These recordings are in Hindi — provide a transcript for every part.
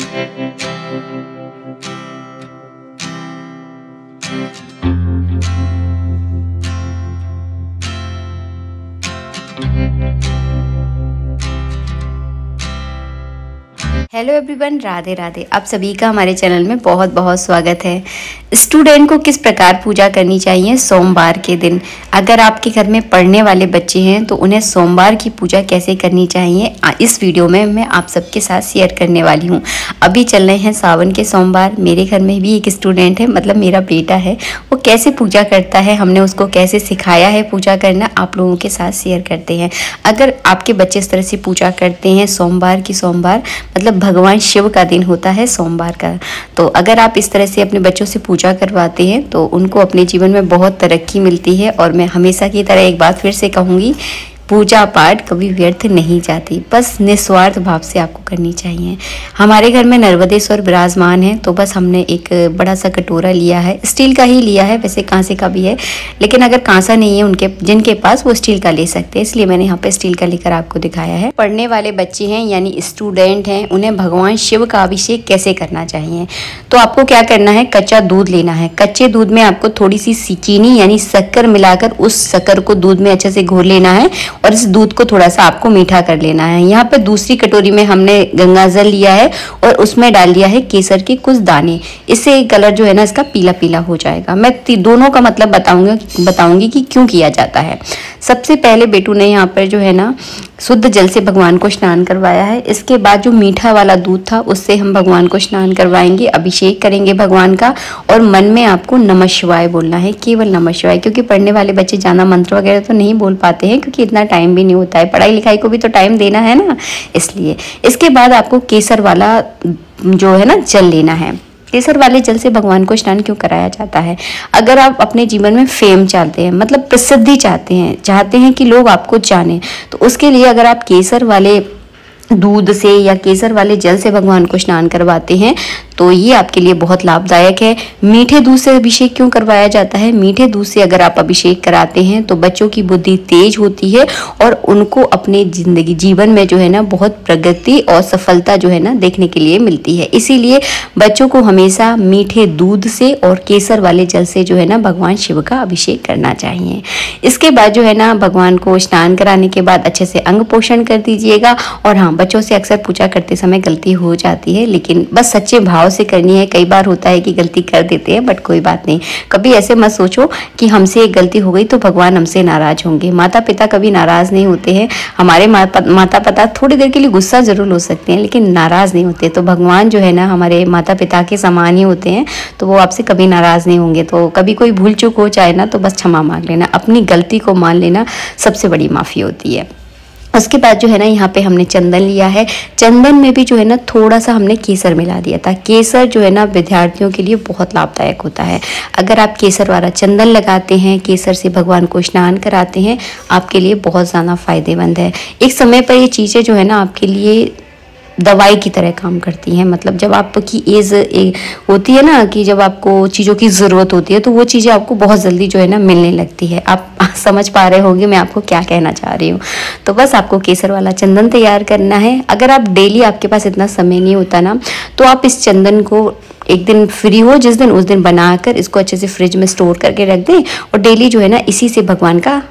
Hello everyone, Radhe Radhe. आप सभी का हमारे चैनल में बहुत बहुत स्वागत है। स्टूडेंट को किस प्रकार पूजा करनी चाहिए सोमवार के दिन। अगर आपके घर में पढ़ने वाले बच्चे हैं तो उन्हें सोमवार की पूजा कैसे करनी चाहिए इस वीडियो में मैं आप सबके साथ शेयर करने वाली हूँ। अभी चल रहे हैं सावन के सोमवार। मेरे घर में भी एक स्टूडेंट है, मतलब मेरा बेटा है, वो कैसे पूजा करता है, हमने उसको कैसे सिखाया है पूजा करना, आप लोगों के साथ शेयर करते हैं। अगर आपके बच्चे इस तरह से पूजा करते हैं सोमवार की सोमवार, मतलब भगवान शिव का दिन होता है सोमवार का, तो अगर आप इस तरह से अपने बच्चों से पूजा करवाते हैं तो उनको अपने जीवन में बहुत तरक्की मिलती है। और मैं हमेशा की तरह एक बात फिर से कहूँगी, पूजा पाठ कभी व्यर्थ नहीं जाती, बस निस्वार्थ भाव से आपको करनी चाहिए। हमारे घर में नर्मदेश्वर विराजमान है, तो बस हमने एक बड़ा सा कटोरा लिया है, स्टील का ही लिया है, वैसे कांसे का भी है, लेकिन अगर कांसा नहीं है उनके जिनके पास वो स्टील का ले सकते हैं, इसलिए मैंने यहाँ पे स्टील का लेकर आपको दिखाया है। पढ़ने वाले बच्चे हैं यानी स्टूडेंट हैं, उन्हें भगवान शिव का अभिषेक कैसे करना चाहिए। तो आपको क्या करना है, कच्चा दूध लेना है। कच्चे दूध में आपको थोड़ी सी चीनी यानी शक्कर मिलाकर उस शक्कर को दूध में अच्छे से घोल लेना है और इस दूध को थोड़ा सा आपको मीठा कर लेना है। यहाँ पे दूसरी कटोरी में हमने गंगा जल लिया है और उसमें डाल दिया है केसर के कुछ दाने। इससे कलर जो है ना इसका पीला पीला हो जाएगा। मैं दोनों का मतलब बताऊंगी कि क्यों किया जाता है। सबसे पहले बेटू ने यहाँ पर जो है ना शुद्ध जल से भगवान को स्नान करवाया है। इसके बाद जो मीठा वाला दूध था उससे हम भगवान को स्नान करवाएंगे, अभिषेक करेंगे भगवान का। और मन में आपको नमः शिवाय बोलना है, केवल नमः शिवाय, क्योंकि पढ़ने वाले बच्चे ज़्यादा मंत्र वगैरह तो नहीं बोल पाते हैं, क्योंकि इतना टाइम भी नहीं होता है, पढ़ाई लिखाई को भी तो टाइम देना है ना, इसलिए। इसके बाद आपको केसर वाला जो है ना जल लेना है। केसर वाले जल से भगवान को स्नान क्यों कराया जाता है। अगर आप अपने जीवन में फेम चाहते हैं, मतलब प्रसिद्धि चाहते हैं कि लोग आपको जाने, तो उसके लिए अगर आप केसर वाले दूध से या केसर वाले जल से भगवान को स्नान करवाते हैं तो ये आपके लिए बहुत लाभदायक है। मीठे दूध से अभिषेक क्यों करवाया जाता है। मीठे दूध से अगर आप अभिषेक कराते हैं तो बच्चों की बुद्धि तेज होती है और उनको अपने जीवन में जो है ना बहुत प्रगति और सफलता जो है ना देखने के लिए मिलती है। इसीलिए बच्चों को हमेशा मीठे दूध से और केसर वाले जल से जो है ना भगवान शिव का अभिषेक करना चाहिए। इसके बाद जो है ना भगवान को स्नान कराने के बाद अच्छे से अंग पोषण कर दीजिएगा। और हाँ, बच्चों से अक्सर पूजा करते समय गलती हो जाती है, लेकिन बस सच्चे भाव से करनी है। कई बार होता है कि गलती कर देते हैं, बट कोई बात नहीं। कभी ऐसे मत सोचो कि हमसे एक गलती हो गई तो भगवान हमसे नाराज होंगे। माता पिता कभी नाराज नहीं होते हैं। हमारे माता पिता थोड़ी देर के लिए गुस्सा जरूर हो सकते हैं, लेकिन नाराज नहीं होते। तो भगवान जो है ना हमारे माता पिता के समान ही होते हैं, तो वो आपसे कभी नाराज नहीं होंगे। तो कभी कोई भूल चूक हो जाए ना तो बस क्षमा मांग लेना, अपनी गलती को मान लेना सबसे बड़ी माफी होती है। उसके बाद जो है ना यहाँ पे हमने चंदन लिया है। चंदन में भी जो है ना थोड़ा सा हमने केसर मिला दिया था। केसर जो है ना विद्यार्थियों के लिए बहुत लाभदायक होता है। अगर आप केसर वाला चंदन लगाते हैं, केसर से भगवान को स्नान कराते हैं, आपके लिए बहुत ज़्यादा फायदेमंद है। एक समय पर ये चीज़ें जो है ना आपके लिए दवाई की तरह काम करती हैं। मतलब जब आपकी एज होती है ना कि जब आपको चीज़ों की ज़रूरत होती है तो वो चीज़ें आपको बहुत जल्दी जो है ना मिलने लगती है। आप समझ पा रहे होंगे मैं आपको क्या कहना चाह रही हूँ। तो बस आपको केसर वाला चंदन तैयार करना है। अगर आप डेली, आपके पास इतना समय नहीं होता ना, तो आप इस चंदन को एक दिन फ्री हो जिस दिन, उस दिन बनाकर इसको अच्छे से फ्रिज में स्टोर करके रख दें और डेली जो है ना इसी से भगवान का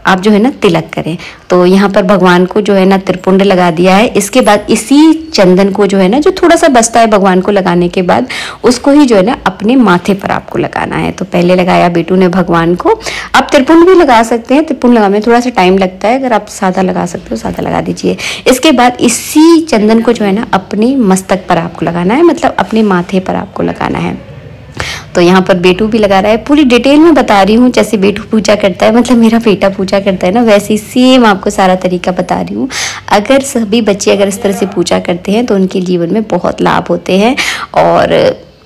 आप जो है ना तिलक करें। तो यहाँ पर भगवान को जो है ना त्रिपुंड लगा दिया है। इसके बाद इसी चंदन को जो है ना जो थोड़ा सा बचता है भगवान को लगाने के बाद, उसको ही जो है ना अपने माथे पर आपको लगाना है। तो पहले लगाया बेटू ने भगवान को। आप त्रिपुंड भी लगा सकते हैं, त्रिपुंड लगाने में थोड़ा सा टाइम लगता है, अगर आप सादा लगा सकते हो सादा लगा दीजिए। इसके बाद इसी चंदन को जो है ना अपने मस्तक पर आपको लगाना है, मतलब अपने माथे पर आपको लगाना है। तो यहाँ पर बेटू भी लगा रहा है। पूरी डिटेल में बता रही हूँ, जैसे बेटू पूजा करता है, मतलब मेरा बेटा पूजा करता है ना, वैसे ही सेम आपको सारा तरीका बता रही हूँ। अगर सभी बच्चे अगर इस तरह से पूजा करते हैं तो उनके जीवन में बहुत लाभ होते हैं। और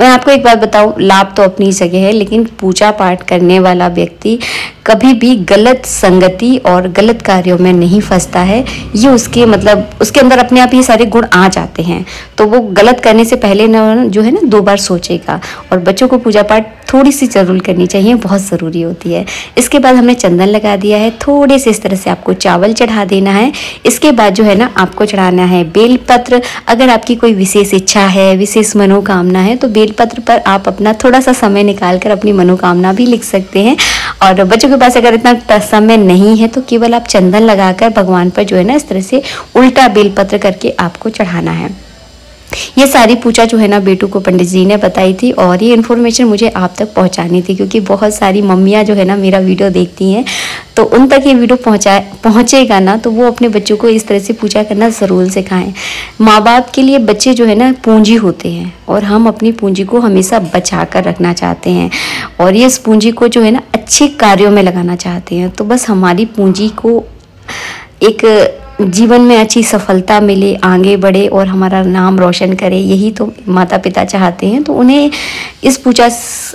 मैं आपको एक बात बताऊं, लाभ तो अपनी जगह है, लेकिन पूजा पाठ करने वाला व्यक्ति कभी भी गलत संगति और गलत कार्यों में नहीं फंसता है। ये उसके मतलब उसके अंदर अपने आप ये सारे गुण आ जाते हैं, तो वो गलत करने से पहले ना जो है ना 2 बार सोचेगा। और बच्चों को पूजा पाठ थोड़ी सी जरूर करनी चाहिए, बहुत ज़रूरी होती है। इसके बाद हमने चंदन लगा दिया है, थोड़े से इस तरह से आपको चावल चढ़ा देना है। इसके बाद जो है ना आपको चढ़ाना है बेलपत्र। अगर आपकी कोई विशेष इच्छा है, विशेष मनोकामना है, तो बेलपत्र पर आप अपना थोड़ा सा समय निकाल कर अपनी मनोकामना भी लिख सकते हैं। और बच्चों के पास अगर इतना समय नहीं है तो केवल आप चंदन लगाकर भगवान पर जो है ना इस तरह से उल्टा बेलपत्र करके आपको चढ़ाना है। ये सारी पूजा जो है ना बेटू को पंडित जी ने बताई थी, और ये इन्फॉर्मेशन मुझे आप तक पहुंचानी थी, क्योंकि बहुत सारी मम्मियाँ जो है ना मेरा वीडियो देखती हैं, तो उन तक ये वीडियो पहुंचेगा ना, तो वो अपने बच्चों को इस तरह से पूजा करना ज़रूर सिखाएं। माँ बाप के लिए बच्चे जो है ना पूंजी होते हैं, और हम अपनी पूंजी को हमेशा बचा कर रखना चाहते हैं, और ये इस पूंजी को जो है ना अच्छे कार्यों में लगाना चाहते हैं। तो बस हमारी पूंजी को एक जीवन में अच्छी सफलता मिले, आगे बढ़े और हमारा नाम रोशन करे, यही तो माता पिता चाहते हैं। तो उन्हें इस पूजा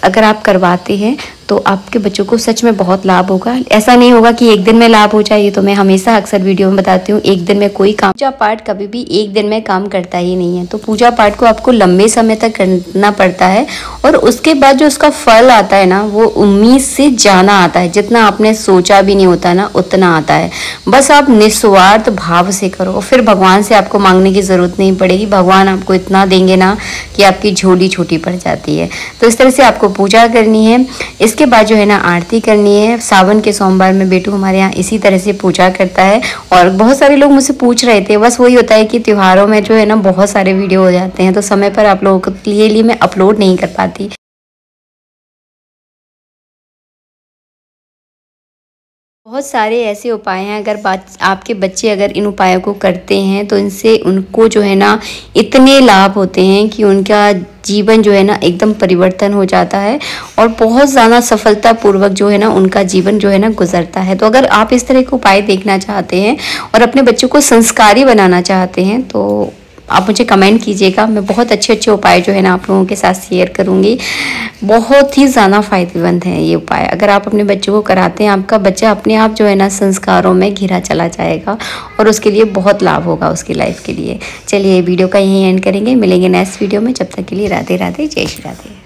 अगर आप करवाते हैं तो आपके बच्चों को सच में बहुत लाभ होगा। ऐसा नहीं होगा कि एक दिन में लाभ हो जाए, ये तो मैं हमेशा अक्सर वीडियो में बताती हूँ, एक दिन में कोई काम, पूजा पाठ कभी भी एक दिन में काम करता ही नहीं है। तो पूजा पाठ को आपको लंबे समय तक करना पड़ता है, और उसके बाद जो उसका फल आता है ना वो उम्मीद से ज़्यादा आता है। जितना आपने सोचा भी नहीं होता ना उतना आता है। बस आप निस्वार्थ भाव से करो, फिर भगवान से आपको मांगने की ज़रूरत नहीं पड़ेगी। भगवान आपको इतना देंगे ना कि आपकी झोली छोटी पड़ जाती है। तो इस तरह से आपको पूजा करनी है। इसके बाद जो है ना आरती करनी है। सावन के सोमवार में बेटू हमारे यहाँ इसी तरह से पूजा करता है। और बहुत सारे लोग मुझसे पूछ रहे थे, बस वही होता है कि त्योहारों में जो है ना बहुत सारे वीडियो हो जाते हैं, तो समय पर आप लोगों के लिए मैं अपलोड नहीं कर पाती। बहुत सारे ऐसे उपाय हैं, अगर आपके बच्चे अगर इन उपायों को करते हैं तो इनसे उनको जो है ना इतने लाभ होते हैं कि उनका जीवन जो है ना एकदम परिवर्तन हो जाता है, और बहुत ज़्यादा सफलतापूर्वक जो है ना उनका जीवन जो है ना गुजरता है। तो अगर आप इस तरह के उपाय देखना चाहते हैं और अपने बच्चों को संस्कारी बनाना चाहते हैं तो आप मुझे कमेंट कीजिएगा। मैं बहुत अच्छे अच्छे उपाय जो है ना आप लोगों के साथ शेयर करूँगी। बहुत ही ज़्यादा फायदेमंद है ये उपाय। अगर आप अपने बच्चों को कराते हैं, आपका बच्चा अपने आप जो है ना संस्कारों में घिरा चला जाएगा, और उसके लिए बहुत लाभ होगा उसकी लाइफ के लिए। चलिए वीडियो का यहीं एंड करेंगे, मिलेंगे नेक्स्ट वीडियो में। जब तक के लिए राधे राधे, जय श्री राधे।